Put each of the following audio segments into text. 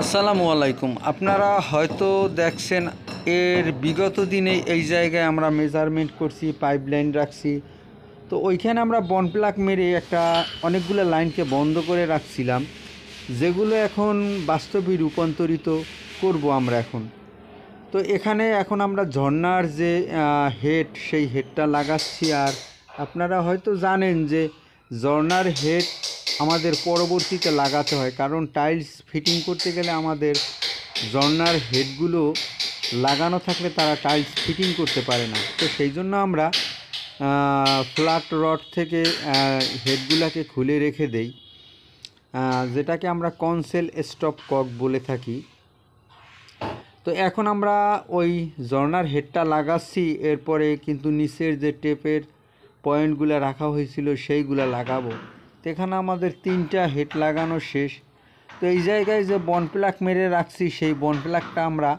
আসসালামু আলাইকুম। আপনারা হয়তো দেখছেন এর বিগত দিনে এই জায়গায় আমরা মেজারমেন্ট করছি, পাইপলাইন রাখছি। তো ওইখানে আমরা বন প্লাগ মেরে অনেকগুলো লাইনকে বন্ধ করে রাখছিলাম, যেগুলো এখন বাস্তবে রূপান্তরিত করব আমরা এখন। তো এখানে এখন আমরা ঝর্ণার যে হেড, সেই হেডটা লাগাচ্ছি। আর আপনারা হয়তো জানেন যে ঝর্ণার হেড আমাদের পরবর্তীতে লাগাতে হয়, কারণ টাইলস ফিটিং করতে গেলে আমাদের ঝর্ণার হেডগুলো লাগানো থাকলে তারা টাইলস ফিটিং করতে পারে না। তো সেই জন্য আমরা ফ্ল্যাট রড থেকে হেডগুলোকে খুলে রেখে দেই, যেটাকে আমরা কনসেল স্টপ কক বলে থাকি। তো এখন আমরা ওই ঝর্ণার হেডটা লাগাচ্ছি, এরপরে কিন্তু নিচের যে টেপের পয়েন্টগুলো রাখা হয়েছিল সেইগুলো লাগাবো। তো এখানে আমাদের 3টা হেড লাগানো শেষ। তো এই জায়গায় যে বন প্লাগ মেরে রাখছি, সেই বন প্লাগটা আমরা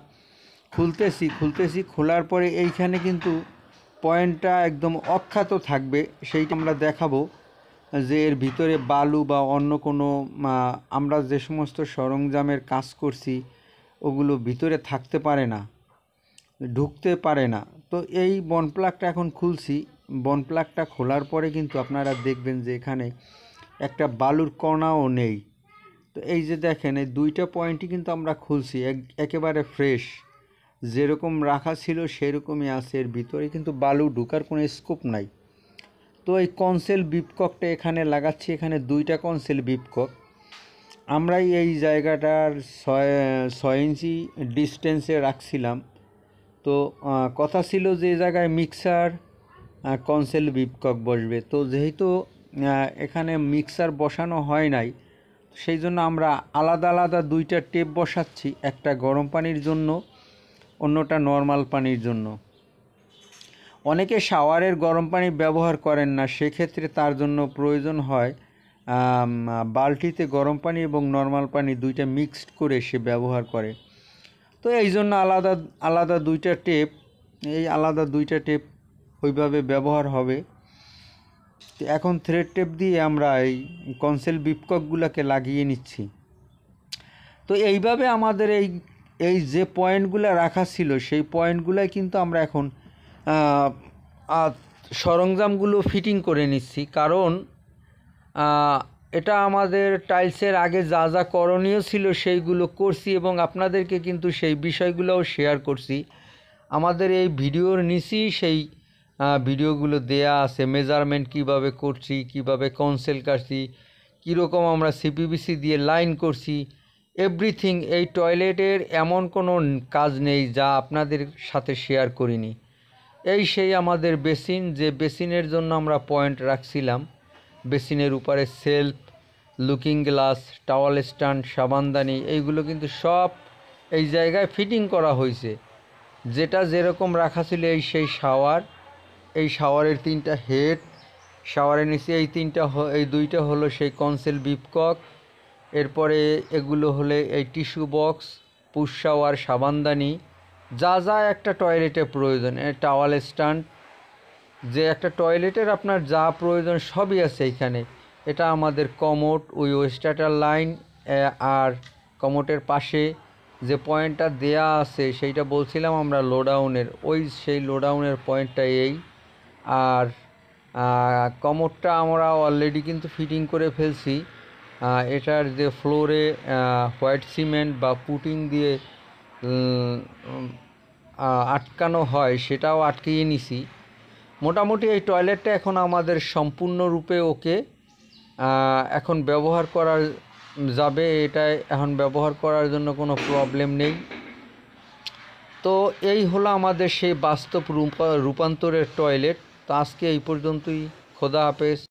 খুলতেছি। খোলার পরে এইখানে কিন্তু পয়েন্টটা একদম অক্ষত থাকবে, সেইটা আমরা দেখাবো যে এর ভিতরে বালু বা অন্য কোনো আমরা যে সমস্ত সরঞ্জামের কাজ করছি ওগুলো ভিতরে থাকতে পারে না, ঢুকতে পারে না। তো এই বন প্লাগটা এখন খুলছি। বন প্লাগটা খোলার পরে কিন্তু আপনারা দেখবেন যে এখানে একটা বালুর কণাও নেই। তো এই যে দেখেন, এই 2টা পয়েন্টই কিন্তু আমরা খুলছি, একেবারে ফ্রেশ, যেরকম রাখা ছিল সেরকমই আছে। এর ভিতরে কিন্তু বালু ঢুকার কোনো স্কোপ নাই। তো এই কনসেল বিপককটা এখানে লাগাচ্ছি। এখানে 2টা কনসেল বিপকক আমরা এই জায়গাটার 6 ইঞ্চি ডিস্টেন্সে রাখছিলাম। তো কথা ছিল যে এই জায়গায় মিক্সার কনসেল বিপকক বসবে। তো যেহেতু এখানে মিক্সার বসানো হয় নাই, সেই জন্য আমরা আলাদা আলাদা 2টা টেপ বসাচ্ছি, একটা গরম পানির জন্য, অন্যটা নর্মাল পানির জন্য। অনেকে শাওয়ারের গরম পানি ব্যবহার করেন না, সেক্ষেত্রে তার জন্য প্রয়োজন হয় বালতিতে গরম পানি এবং নর্মাল পানি 2টা মিক্সড করে সে ব্যবহার করে। তো এই জন্য আলাদা আলাদা 2টা টেপ, আলাদা 2টা টেপ ওইভাবে ব্যবহার হবে। তো এখন থ্রেড টেপ দিয়ে আমরা এই কনসেল বিপককগুলোকে লাগিয়ে নিচ্ছি। তো এইভাবে আমাদের এই যে পয়েন্টগুলো রাখা ছিল সেই পয়েন্টগুলোই কিন্তু আমরা এখন সরঞ্জামগুলো ফিটিং করে নিচ্ছি, কারণ এটা আমাদের টাইলসের আগে যা যা করণীয় ছিল সেইগুলো করছি এবং আপনাদেরকে কিন্তু সেই বিষয়গুলোও শেয়ার করছি। আমাদের এই ভিডিওর নিচেই সেই ভিডিওগুলো দেয়া আছে, মেজারমেন্ট কিভাবে করছি, কিভাবে কনসেল কাটছি, কীরকম আমরা সিপিবিসি দিয়ে লাইন করছি, এভরিথিং। এই টয়লেটের এমন কোনো কাজ নেই যা আপনাদের সাথে শেয়ার করিনি। সেই আমাদের বেসিন, যে বেসিনের জন্য আমরা পয়েন্ট রাখছিলাম, বেসিনের উপরে shelf, looking glass, towel stand, সাবানদানি, এইগুলো কিন্তু সব এই জায়গায় ফিটিং করা হয়েছে। যেটা যেরকম রাখা ছিল সেই শাওয়ার, এই শাওয়ারের 3টা হেড, শাওয়ারের নিচে এই 2টা হলো সেই কনসেল বিপকক। এরপরে এগুলো হলে এই টিস্যু বক্স, পুশ শাওয়ার, সাবানদানি, যা যা একটা টয়লেটে প্রয়োজন, টাওয়াল স্ট্যান্ড, যে একটা টয়লেটের আপনার যা প্রয়োজন সবই আছে এইখানে। এটা আমাদের কমোড, ওই ওয়েস্টার্টার লাইন, আর কমোডের পাশে যে পয়েন্টটা দেয়া আছে সেইটা বলছিলাম আমরা লোডাউনের, সেই লোডাউনের পয়েন্টটা এই। আর কমোডটা আমরা অলরেডি কিন্তু ফিটিং করে ফেলছি। এটার যে ফ্লোরে হোয়াইট সিমেন্ট বা পুটিং দিয়ে আটকানো হয় সেটাও আটকিয়ে নিছি। মোটামুটি এই টয়লেটটা এখন আমাদের সম্পূর্ণরূপে ওকে, এখন ব্যবহার করা যাবে। এটা এখন ব্যবহার করার জন্য কোনো প্রবলেম নেই। তো এই হলো আমাদের সেই বাস্তব রূপান্তরের টয়লেট। তো আজকে এই পর্যন্তই। খোদা হাফেজ।